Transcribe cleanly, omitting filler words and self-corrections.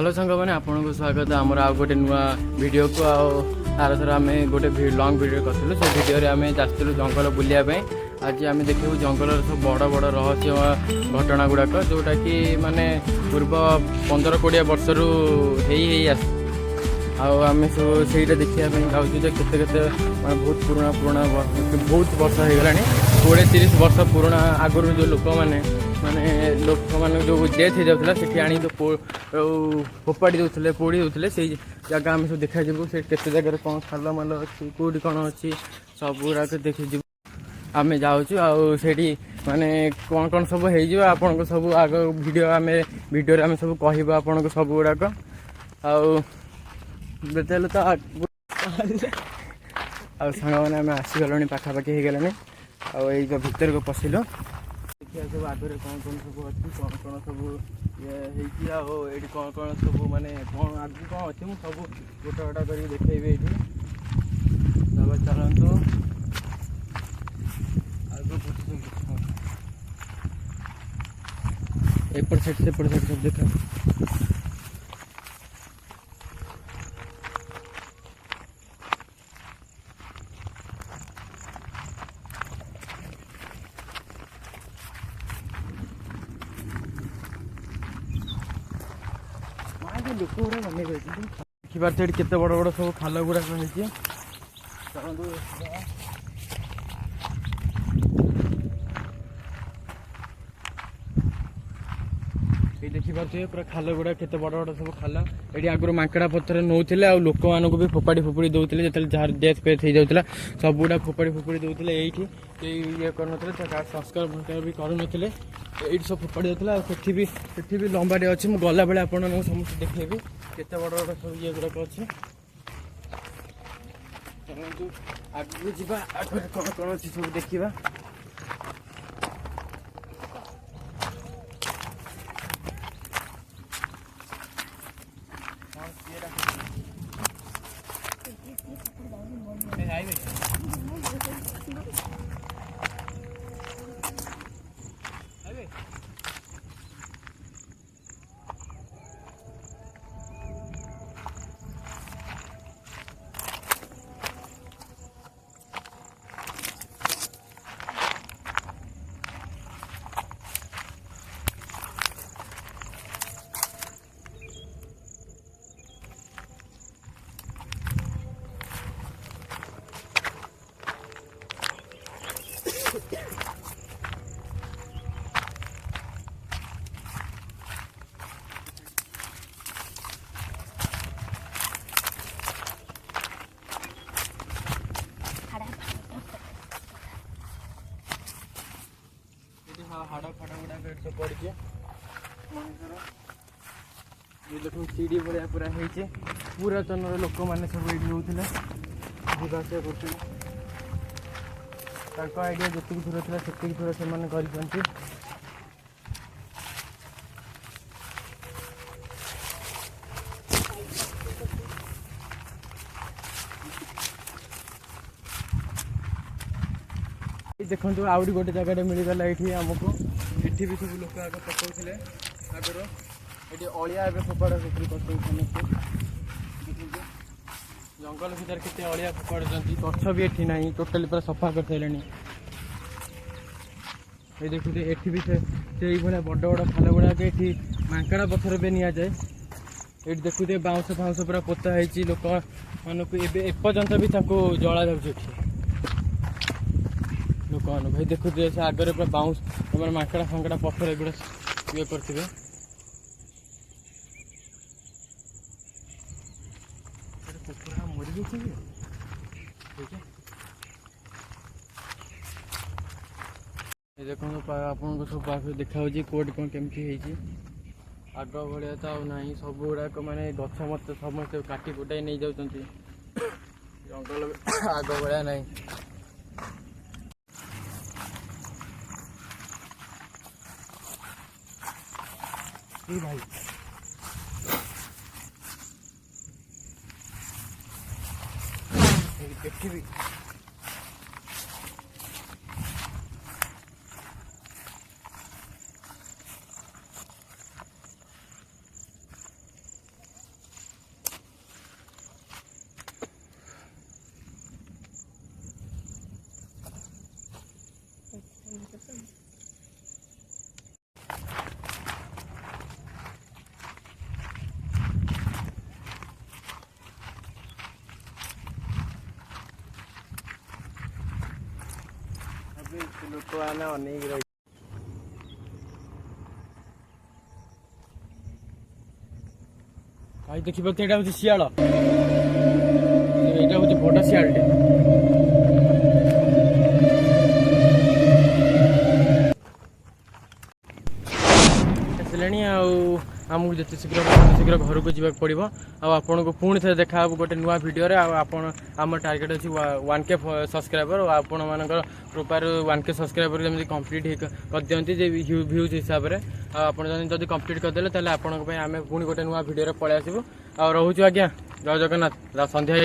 Hello सांग मैंने आपको स्वागत आमर आउ गोटे नुआ वीडियो को आरथर आम गोटे लंग वीडियो करूँ से वीडियो आम जाऊँ जंगल बुलायापी आज आम देखू जंगल सब बड़ बड़ रहस्य घटना गुड़ाक जोटा कि माने पूर्व 15-20 वर्ष रू आम सब से देखा जाऊँ केते बहुत पुराना बहुत वर्ष हो गला 20-30 वर्ष पुराना आगुरी जो लोक मैंने लोक मान जो डेथ हो जाता से आनी फोपाड़ी दूसरे पोड़ी दूसरे से जगह आम सब देखा से केते जगह कौन खाल माल अच्छी कौटी कौन अच्छी सब गुड़ाक देखी आम जाऊँ से माने कौन कौन सब हो आपन सब आग वीडियो आम वीडियो आम सब कह आपन को सब गुड़ाक आते तो सांग मैंने आम आसीगल पाखापाखि हो गलानी आई भर को पशिलु देखिए सब आगे कौन कौन सब अच्छी कौन कौन सब ये ये कौन कौन सब माने कौन आगे कौन अच्छी मुझे सब गोटा गोटा कर देखेबी ये चलतु एपट साइड सेपट साइड सब देखा लोक गुड़ा बन देखिए केते बड़ बड़ सब खाल गुड़ाक ये देखिए पूरा खाल गुड़ा केते बड़ बड़ सब खाल ये आगुरी मांकड़ा पत्थर नौले आ लोक मानक भी फोपाड़ी फोपाड़ी दौले जो जहाँ डेथ पेथ हो जाता सब गुड़ा फोपाड़ी फोपाड़ी दौले ये कर संस्कार फंस्कार भी करूँ ये सब फोपाड़ी देता से भी लंबाटे अच्छी मुझे गला बेले आप समस्त देखेबी केते बड़ बड़ सब ये गुड़ाक अच्छे आगे जावा आगे कौन कौन अच्छी सब देखा हाड़ फाड़ गुड़ा सब पड़े ये देखो सीढ़ी भाया पूरा होती पुरातन लोक मैंने सब ये रोते जावास कर आइडिया जी थर था से थर से देखो आउरी गोटे जगह मिलगला ये आमको ये भी सब लोक आगे पकाउले आगर ये अलिया फोपाड़ा फोपड़ी कर समस्त जंगल भर के अलिया फोपाड़ी गछ भी ये ना टोटाली पूरा सफा कर सारे ये देखते ये से भाया बड़ बड़ खाल गुड़ाक ये मांकड़ा पथर भी नि जाए ये देखते बाउंश फाउंश पूरा पोता है लोक मानक एपर्यंत भी जला जाऊँगी लोक मान भाई देखुए से आगे पूरा बाउंस तुम मांकड़ा फांकड़ा पथर एगुड़ा ये करते देखो आपको सब पास देखा कौट कौन केमती आग भाया तो ना सब गुड़ाक माने गछ मत समस्त काटी कुटाई नहीं जाऊँ जंगल आग भाया ना भाई देखी ଲୋକମାନେ ଅନେଇକି ରହି ଭାଇ ଦେଖିପାରୁଥିବେ ଏଇଟା ହଉଛି ଶିଆଳ, ଏଇଟା ହଉଛି ବଡ ଶିଆଳଟେ। ଆସିଲେଣି ଆଉ ଆମକୁ ଯେତେ ଶୀଘ୍ର ଘରକୁ ଯିବାକୁ ପଡ଼ିବ। ଆଉ ଆପଣଙ୍କୁ ପୁଣି ଥରେ ଦେଖାହେବ ଗୋଟେ ନୂଆ ଭିଡ଼ିଓରେ। ଆଉ ଆପଣ ଆମ ଟାର୍ଗେଟ୍ ଅଛି 1K ସବସ୍କ୍ରାଇବର। ଆଉ ଆପଣମାନଙ୍କର କୃପାରୁ 1K ସବସ୍କ୍ରାଇବର ଯେମିତି କମ୍ପ୍ଲିଟ୍ କରିଦିଅନ୍ତି ଯେ ଭ୍ୟୁଜ୍ ହିସାବରେ। ଆଉ ଆପଣ ଯଦି କମ୍ପ୍ଲିଟ୍ କରିଦେଲେ ତାହେଲେ ଆପଣଙ୍କ ପାଇଁ ଆମେ ପୁଣି ଗୋଟେ ନୂଆ ଭିଡ଼ିଓରେ ପଳେଇ ଆସିବୁ। ଆଉ ରହୁଛୁ ଆଜ୍ଞା, ଜୟ ଜଗନ୍ନାଥ। ସନ୍ଧ୍ୟା